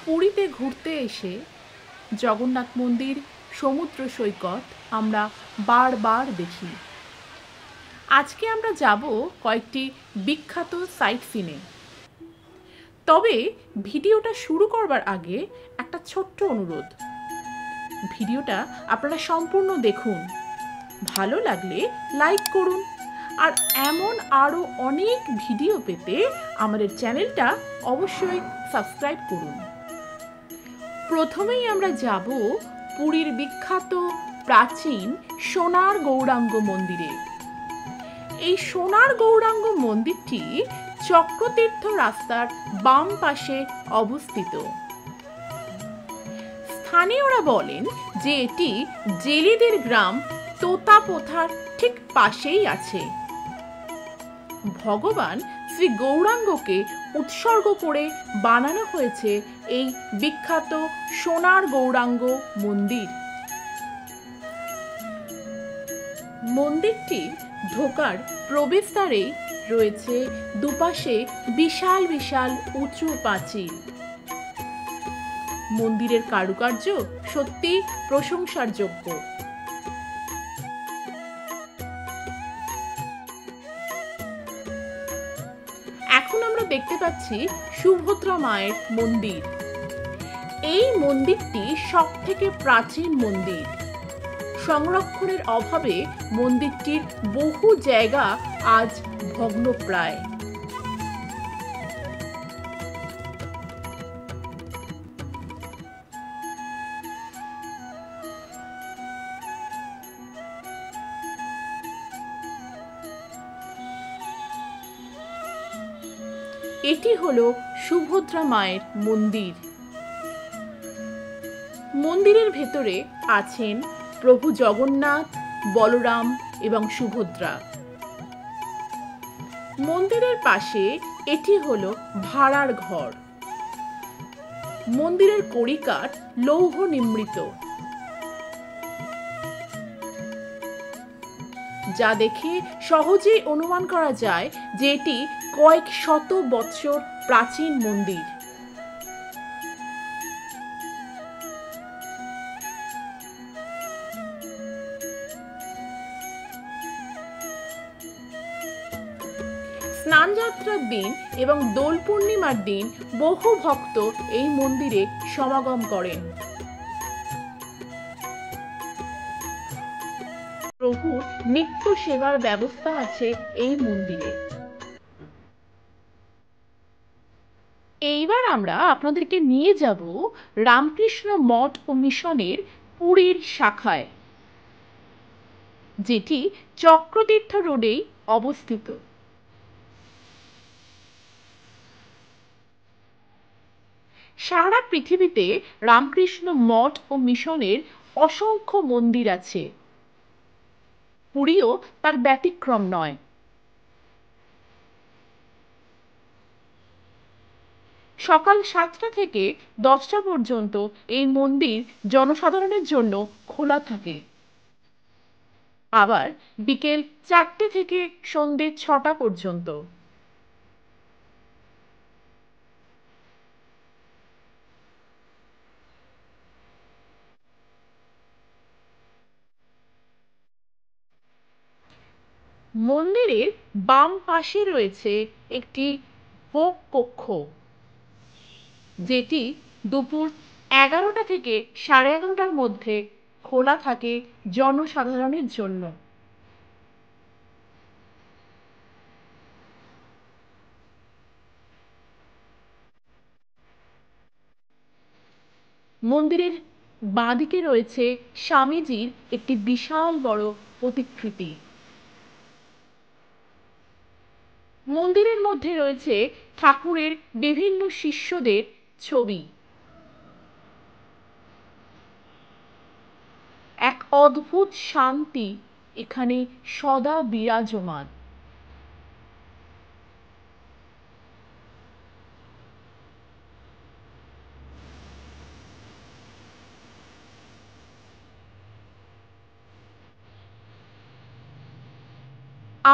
পুরীতে ঘুরতে এসে জগন্নাথ মন্দির, সমুদ্র সৈকত আমরা বারবার দেখি। আজকে আমরা যাব কয়েকটি বিখ্যাত সাইট সিনে। তবে ভিডিওটা শুরু করবার আগে একটা ছোট্ট অনুরোধ, ভিডিওটা আপনারা সম্পূর্ণ দেখুন, ভালো লাগলে লাইক করুন, আর এমন আরও অনেক ভিডিও পেতে আমাদের চ্যানেলটা অবশ্যই সাবস্ক্রাইব করুন। প্রথমেই আমরা যাব পুরীর বিখ্যাত প্রাচীন সোনার গৌরাঙ্গ মন্দিরে। এই সোনার গৌরাঙ্গ মন্দিরটি চক্রতীর্থ রাস্তার বাম পাশে অবস্থিত। স্থানীয়রা বলেন যে এটি জেলেদের গ্রাম তোতাপোথার ঠিক পাশেই আছে। ভগবান শ্রী গৌরাঙ্গকে উৎসর্গ করে বানানো হয়েছে এই বিখ্যাত সোনার গৌরাঙ্গ মন্দির। মন্দিরটির ঢোকার প্রবেশদ্বারে রয়েছে দুপাশে বিশাল বিশাল উঁচু পাঁচিল। মন্দিরের কারুকার্য সত্যি প্রশংসার যোগ্য। এখন আমরা দেখতে পাচ্ছি সুভদ্রা মায়ের মন্দির। এই মন্দিরটি সবথেকে প্রাচীন মন্দির। সংরক্ষণের অভাবে মন্দিরটির বহু জায়গা আজ ভগ্নপ্রায়। এটি হলো সুভদ্রা মায়ের মন্দির। মন্দিরের ভেতরে আছেন প্রভু জগন্নাথ, বলরাম এবং সুভদ্রা। মন্দিরের পাশে এটি হলো ভাড়ার ঘর। মন্দিরের কড়িকাঠ লৌহ নির্মিত, যা দেখে সহজেই অনুমান করা যায় যে এটি কয়েক শত বৎসর প্রাচীন মন্দির। স্নানযাত্রার দিন এবং দোল পূর্ণিমার দিন বহু ভক্ত এই মন্দিরে সমাগম করেন। প্রভুর নিত্য সেবার ব্যবস্থা আছে এই মন্দিরে। এইবার আমরা আপনাদেরকে নিয়ে যাব রামকৃষ্ণ মঠ ও মিশনের পুরীর শাখায়, যেটি চক্রতীর্থ রোডেই অবস্থিত। সারা পৃথিবীতে রামকৃষ্ণ মঠ ও মিশনের অসংখ্য মন্দির আছে, পুরীও তার ব্যতিক্রম নয়। সকাল 7টা থেকে 10টা পর্যন্ত এই মন্দির জনসাধারণের জন্য খোলা থাকে। আবার বিকেল 4টে থেকে সন্ধ্যে 6টা পর্যন্ত। মন্দিরের বাম পাশে রয়েছে একটি ভোগ কক্ষ, যেটি দুপুর 11টা থেকে 11:30টার মধ্যে খোলা থাকে জনসাধারণের জন্য। মন্দিরের বাঁদিকে রয়েছে স্বামীজির একটি বিশাল বড় প্রতিকৃতি। মন্দিরের মধ্যে রয়েছে ঠাকুরের বিভিন্ন শিষ্যদের ছবি। এক অদ্ভুত শান্তি এখানে সদা বিরাজমান।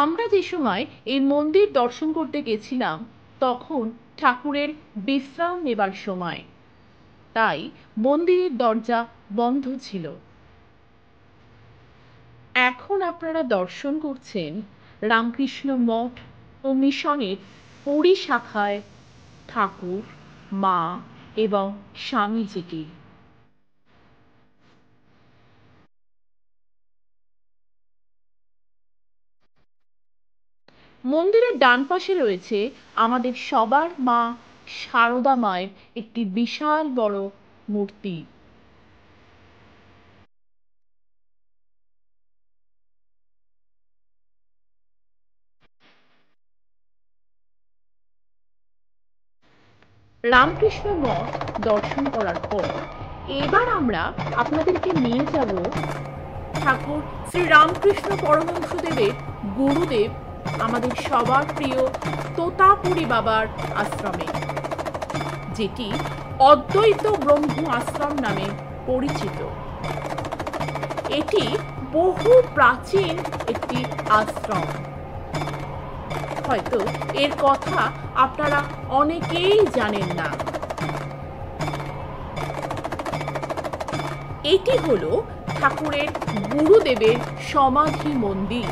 আমরা যে সময় এই মন্দির দর্শন করতে গেছিলাম তখন ঠাকুরের বিশ্রাম নেবার সময়। তাই মন্দিরের দরজা বন্ধ ছিল। এখন আপনারা দর্শন করছেন রামকৃষ্ণ মঠ ও মিশনের পুরী শাখায় ঠাকুর, মা এবং স্বামীজিকে। মন্দিরের ডান পাশে রয়েছে আমাদের সবার মা সারদা মায়ের একটি বিশাল বড় মূর্তি। রামকৃষ্ণ মঠ দর্শন করার পর এবার আমরা আপনাদেরকে নিয়ে যাব ঠাকুর শ্রী রামকৃষ্ণ পরমহংসদেবের গুরুদেব, আমাদের সবার প্রিয় তোতাপুরী বাবার আশ্রমে, যেটি অদ্বৈত ব্রহ্ম আশ্রম নামে পরিচিত। এটি বহু প্রাচীন একটি আশ্রম। হয়তো এর কথা আপনারা অনেকেই জানেন না। এটি হলো ঠাকুরের গুরুদেবের সমাধি মন্দির।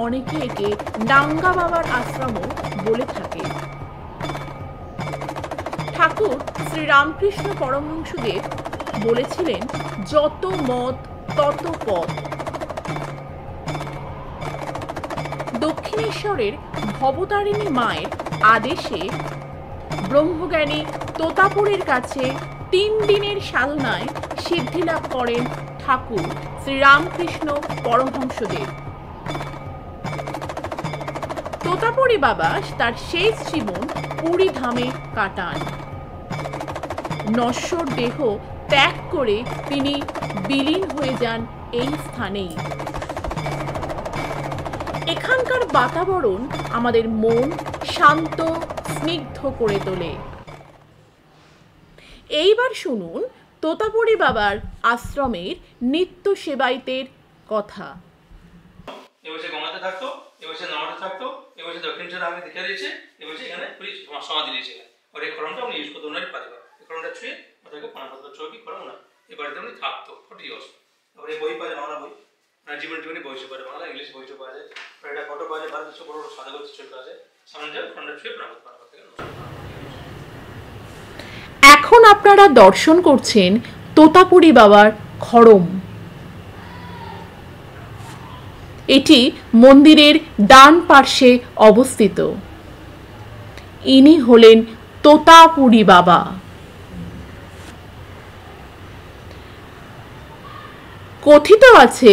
অনেকে একে ডাঙ্গা বাবার আশ্রমও বলে থাকে। ঠাকুর শ্রী রামকৃষ্ণ পরমহংসদেব বলেছিলেন, যত মত তত পথ। দক্ষিণেশ্বরের ভবতারিণী মায়ের আদেশে ব্রহ্মজ্ঞানী তোতাপুরীর কাছে 3 দিনের সাধনায় সিদ্ধিলাভ করেন ঠাকুর শ্রী রামকৃষ্ণ পরমহংসদেব। তোতাপুরী বাবা তার শেষ জীবন পুরী ধামে কাটান। নশ্বর দেহ ত্যাগ করে তিনি বিলীন হয়ে যান এই স্থানেই। এখানকার বাতাবরণ আমাদের মন শান্ত স্নিগ্ধ করে তোলে। এইবার শুনুন তোতাপুরী বাবার আশ্রমের নিত্য সেবায়িতের কথা। এবছর গঙ্গাতে থাকতো, এবছর নর্মাতে থাকতো, এবছর দক্ষিণেশ্বর আমি দেখে দিয়েছি, এবছর এখানে সমাধি দিয়েছে। আর এই খরমটা উনি ইউজ করতে ওনারই পারিবার। এই খরমটা ছুঁয়ে ওটাকে পানাপত্র চৌকি খরম না, এই বাড়িতে উনি থাকতো 40 ইয়ার্স। তারপরে বই পাওয়া যায়, বাংলা বই, জীবন জীবনী বই পাওয়া যায়, বাংলা ইংলিশ বই পাওয়া যায়, এটা ফটো পাওয়া যায়, ভারত বড় বড় সাদা করতে ছবি পাওয়া যায়। সামনে যাবে খরমটা ছুঁয়ে পানাপত্র থেকে। এখন আপনারা দর্শন করছেন তোতাপুরী বাবার খড়ম। এটি মন্দিরের ডান পার্শ্বে অবস্থিত। ইনি হলেন তোতাপুরী বাবা। কথিত আছে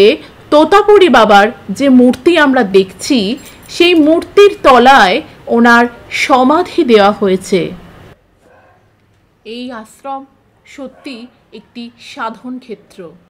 তোতাপুরী বাবার যে মূর্তি আমরা দেখছি, সেই মূর্তির তলায় ওনার সমাধি দেওয়া হয়েছে। এই আশ্রম সত্যি একটি সাধন ক্ষেত্র।